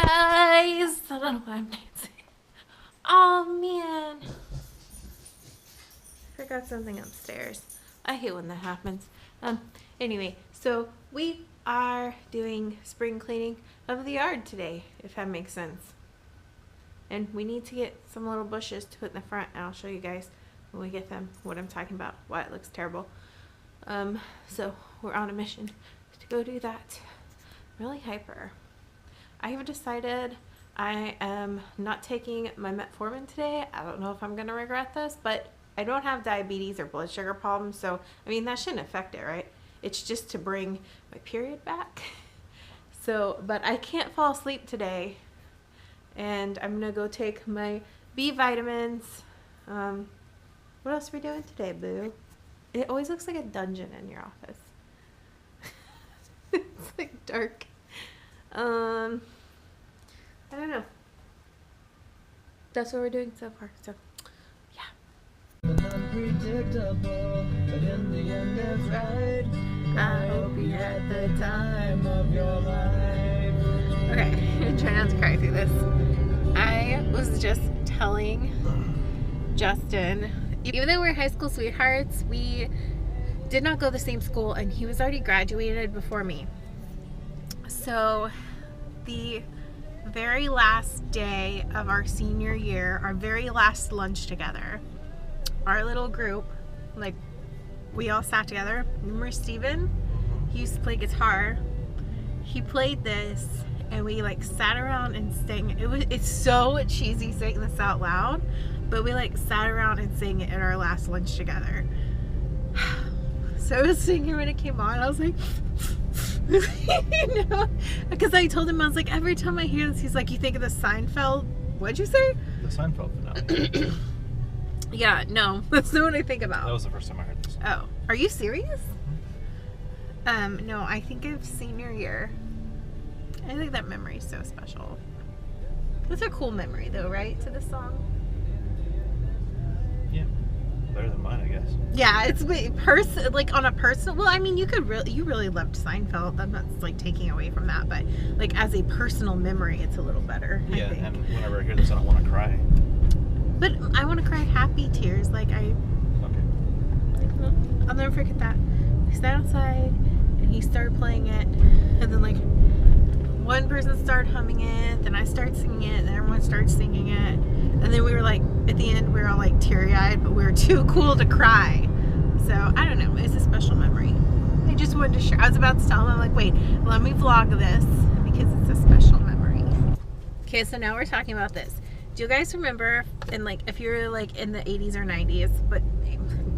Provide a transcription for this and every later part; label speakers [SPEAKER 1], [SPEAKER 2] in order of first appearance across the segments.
[SPEAKER 1] guys. I don't know why I'm dancing. Oh man. Forgot something upstairs. I hate when that happens. Anyway, so we are doing spring cleaning of the yard today, if that makes sense. And we need to get some little bushes to put in the front, and I'll show you guys when we get them what I'm talking about, why it looks terrible. So we're on a mission to go do that. Really hyper. I have decided I am not taking my metformin today. I don't know if I'm gonna regret this, but I don't have diabetes or blood sugar problems, so I mean that shouldn't affect it, right? It's just to bring my period back. So, but I can't fall asleep today, and I'm gonna go take my B vitamins. What else are we doing today, boo? It always looks like a dungeon in your office. It's like dark. I don't know. That's what we're doing so far. So, yeah.
[SPEAKER 2] Unpredictable, but in the end it's right. I hope you had the time of your life.
[SPEAKER 1] Okay, try not to cry through this. I was just telling Justin, even though we're high school sweethearts, we did not go to the same school, and he was already graduated before me. So the very last day of our senior year, our very last lunch together, our little group, like, we all sat together. Remember Steven? He used to play guitar. He played this, and we like sat around and sang. It's so cheesy saying this out loud, but we like sat around and sang it at our last lunch together. So I was singing when it came on. I was like, you know, because I told him, I was like, every time I hear this, he's like, you think of the Seinfeld? What'd you say?
[SPEAKER 3] The Seinfeld finale.
[SPEAKER 1] Yeah, no, that's not what I think about.
[SPEAKER 3] That was the first time I heard this.
[SPEAKER 1] Oh, are you serious? No, I think of senior year. I think that memory is so special. That's a cool memory, though, right, to the song?
[SPEAKER 3] Yeah, better than mine, I guess.
[SPEAKER 1] Yeah, it's like on a personal. Well, I mean, you really loved Seinfeld. I'm not like taking away from that, but like as a personal memory, it's a little better.
[SPEAKER 3] Yeah,
[SPEAKER 1] I think.
[SPEAKER 3] and whenever I hear this, I don't want to cry.
[SPEAKER 1] But I want to cry happy tears. Like
[SPEAKER 3] Okay.
[SPEAKER 1] I'll never forget that. We sat outside and he started playing it, and then like one person started humming it, then I started singing it, and everyone started singing it, and then we were like, at the end we were all like teary-eyed, but we were too cool to cry. So I don't know, it's a special memory. I just wanted to share. I was about to tell him, I'm like, wait, let me vlog this because it's a special memory. Okay, so now we're talking about this. Do you guys remember, and like if you're like in the 80s or 90s, but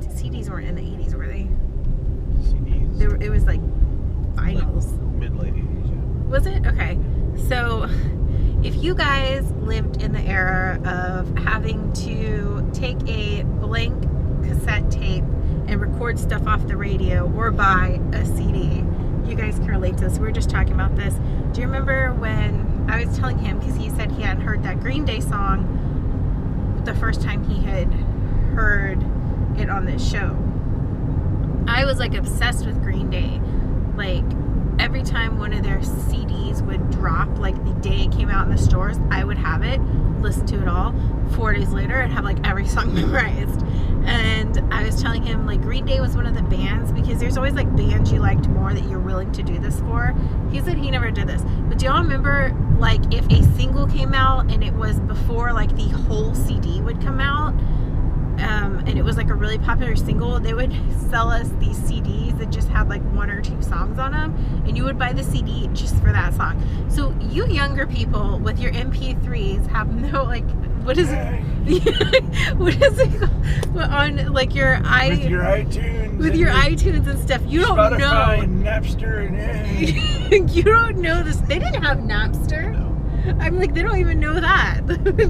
[SPEAKER 1] CDs weren't in the 80s, were they?
[SPEAKER 3] CDs.
[SPEAKER 1] It was like vinyls.
[SPEAKER 3] Like mid-late 80s, yeah.
[SPEAKER 1] Was it? Okay. So if you guys lived in the era of having to take a blank cassette tape and record stuff off the radio or buy a CD, you guys can relate to this. We were just talking about this. Do you remember when I was telling him, because he said he hadn't heard that Green Day song the first time he had heard it on this show? I was like obsessed with Green Day. Like every time one of their CDs would drop, like the day it came out in the stores, I would have it, listen to it all. 4 days later, I'd have like every song memorized. And I was telling him, like, Green Day was one of the bands, because there's always like bands you liked more that you're willing to do this for. He said he never did this, but do y'all remember, like, if a single came out and it was before like the whole CD would come out, and it was like a really popular single, they would sell us these CDs that just had like 1 or 2 songs on them, and you would buy the CD just for that song. So you younger people with your MP3s have no, like, what is it? What is it called? On like your
[SPEAKER 3] With your iTunes.
[SPEAKER 1] with your iTunes and stuff. You don't
[SPEAKER 3] Spotify and
[SPEAKER 1] know.
[SPEAKER 3] Napster and
[SPEAKER 1] You don't know this. They didn't have Napster.
[SPEAKER 3] No.
[SPEAKER 1] I'm like, they don't even know that.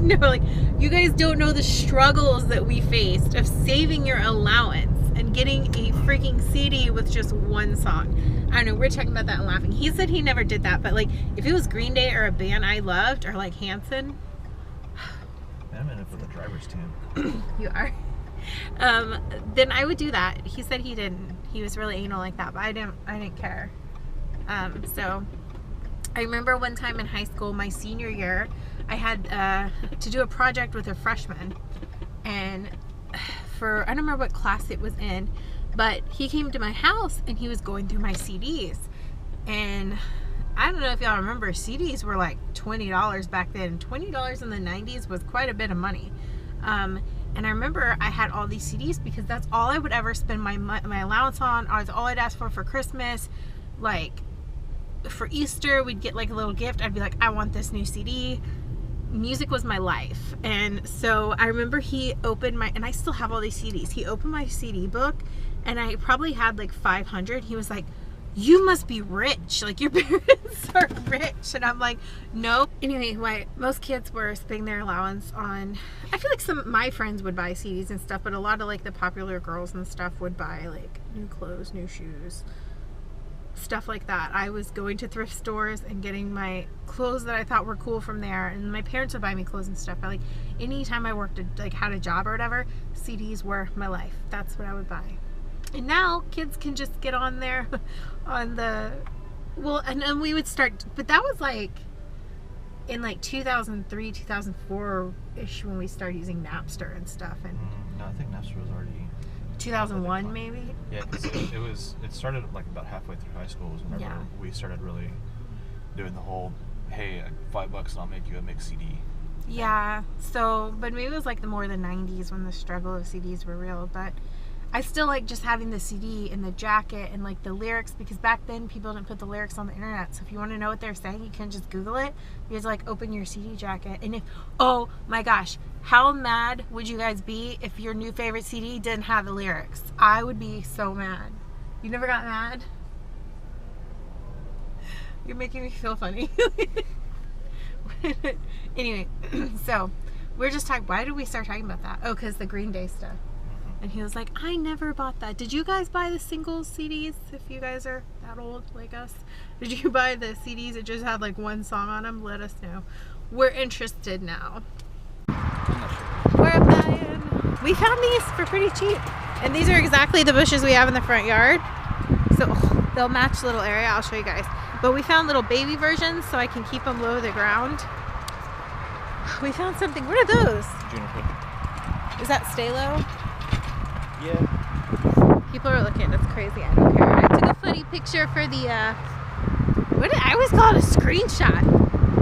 [SPEAKER 1] No, like, you guys don't know the struggles that we faced of saving your allowance and getting a freaking CD with just 1 song. I don't know, we're talking about that and laughing. He said he never did that, but like, if it was Green Day or a band I loved, or like Hanson.
[SPEAKER 3] I'm in it for the driver's team.
[SPEAKER 1] You are. Then I would do that. He said he didn't. He was really anal like that, but I didn't care. So I remember one time in high school, my senior year, I had to do a project with a freshman, and I don't remember what class it was in, but he came to my house and he was going through my CDs, and I don't know if y'all remember, CDs were like $20 back then. $20 in the 90s was quite a bit of money. And I remember I had all these CDs because that's all I would ever spend my allowance on. Or all I'd ask for Christmas. Like, for Easter, we'd get like a little gift. I'd be like, I want this new CD. Music was my life. And so I remember he opened and I still have all these CDs. He opened my CD book, and I probably had like 500. He was like, you must be rich, like your parents are rich. And I'm like, nope. Anyway, most kids were spending their allowance on, I feel like some of my friends would buy CDs and stuff, but a lot of like the popular girls and stuff would buy like new clothes, new shoes, stuff like that. I was going to thrift stores and getting my clothes that I thought were cool from there, and my parents would buy me clothes and stuff. But like anytime I worked, like had a job or whatever, CDs were my life. That's what I would buy. And now kids can just get on there on the, well, and then we would start, but that was like in like 2003, 2004-ish when we started using Napster and stuff. And
[SPEAKER 3] No, I think Napster was already
[SPEAKER 1] 2001 maybe?
[SPEAKER 3] Yeah, because it started like about halfway through high school was whenever we started really doing the whole, hey, $5 and I'll make you a mix CD.
[SPEAKER 1] Yeah, so, but maybe it was like the 90s when the struggle of CDs were real, but I still like just having the CD and the jacket and like the lyrics, because back then people didn't put the lyrics on the internet. So if you want to know what they're saying, you can just Google it. You just like open your CD jacket, and if, oh my gosh, how mad would you guys be if your new favorite CD didn't have the lyrics? I would be so mad. You never got mad? You're making me feel funny. Anyway, so we're just talking, why did we start talking about that? Oh, because the Green Day stuff. And he was like, I never bought that. Did you guys buy the single CDs, if you guys are that old like us? Did you buy the CDs that just had like one song on them? Let us know. We're interested now.
[SPEAKER 3] I'm not sure.
[SPEAKER 1] We're buying. We found these for pretty cheap. And these are exactly the bushes we have in the front yard. So they'll match little area. I'll show you guys. But we found little baby versions so I can keep them low to the ground. We found something. What are those?
[SPEAKER 3] Juniper.
[SPEAKER 1] Is that stay low?
[SPEAKER 3] Yeah.
[SPEAKER 1] People are looking. That's crazy. I don't care. I took a funny picture for the, I always call it a screenshot.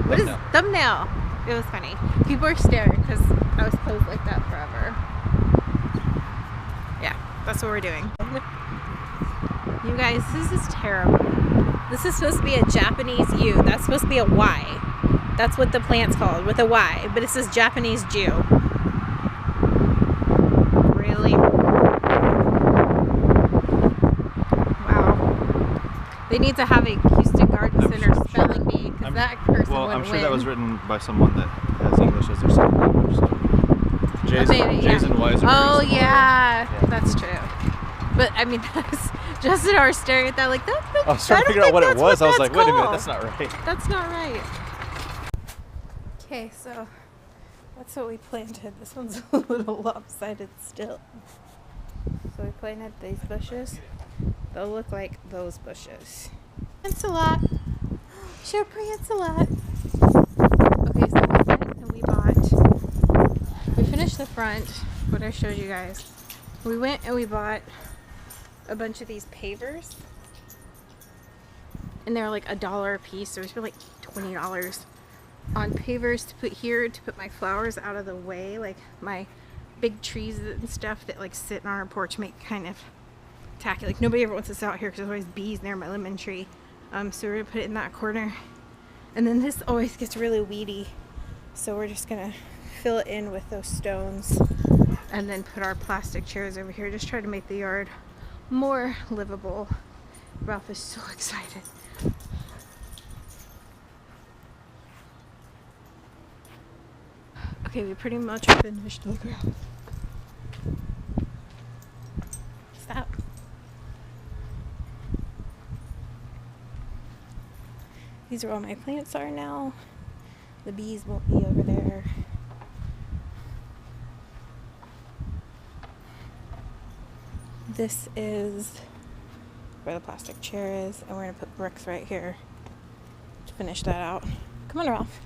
[SPEAKER 1] What is thumbnail? It was funny. People are staring because I was posed like that forever. Yeah, that's what we're doing. You guys, this is terrible. This is supposed to be a Japanese U. That's supposed to be a Y. That's what the plant's called, with a Y. But it says Japanese Jew. Really? They need to have a Houston Garden Center spelling bee, because that person
[SPEAKER 3] Well,
[SPEAKER 1] would
[SPEAKER 3] I'm sure
[SPEAKER 1] win.
[SPEAKER 3] that was written by someone that has English as their second language. So J's, J's and Y's are
[SPEAKER 1] oh
[SPEAKER 3] pretty similar.
[SPEAKER 1] yeah, that's true. But I mean, that's Justin and I were staring at that like that.
[SPEAKER 3] I was trying to figure out what it was. I was like, wait a minute, that's not right.
[SPEAKER 1] That's not right. Okay, so that's what we planted. This one's a little lopsided still. So we planted these bushes. They'll look like those bushes. Thanks a lot. Sure, prints a lot. Okay, so we went and we finished the front, what I showed you guys. We went and we bought a bunch of these pavers. And they're like $1 a piece, so it was for like $20 on pavers to put here, to put my flowers out of the way, like my big trees and stuff that like sit on our porch, make kind of tacky. Like nobody ever wants us out here because there's always bees near my lemon tree. So we're gonna put it in that corner. And then this always gets really weedy, so we're just gonna fill it in with those stones and then put our plastic chairs over here. Just try to make the yard more livable. Ralph is so excited. Okay, we pretty much finished the ground. Stop. These are all my plants are now. The bees won't be over there. This is where the plastic chair is, and we're gonna put bricks right here to finish that out. Come on, Ralph.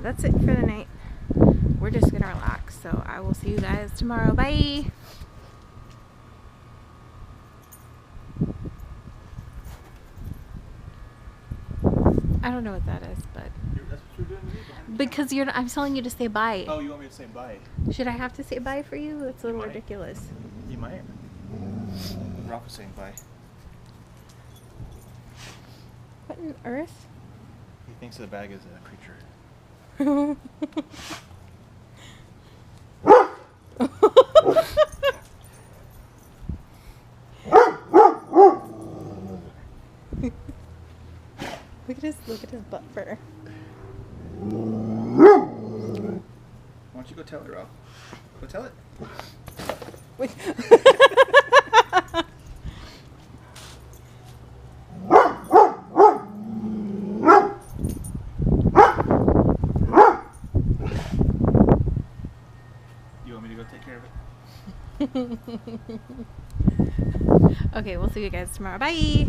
[SPEAKER 1] That's it for the night. We're just gonna relax. So I will see you guys tomorrow. Bye. I don't know what that is, but
[SPEAKER 3] That's what you're doing to me behind the
[SPEAKER 1] because you're, I'm telling you to say bye.
[SPEAKER 3] camera. Oh, you want me to say bye?
[SPEAKER 1] Should I have to say bye for you? That's a little
[SPEAKER 3] might.
[SPEAKER 1] ridiculous.
[SPEAKER 3] You might. Ralph is saying bye.
[SPEAKER 1] What on earth?
[SPEAKER 3] He thinks the bag is a creature.
[SPEAKER 1] Look at his butt fur.
[SPEAKER 3] Why don't you go tell it, Ralph? Go tell it.
[SPEAKER 1] Wait.
[SPEAKER 3] You want me to go take care of it?
[SPEAKER 1] Okay, we'll see you guys tomorrow. Bye.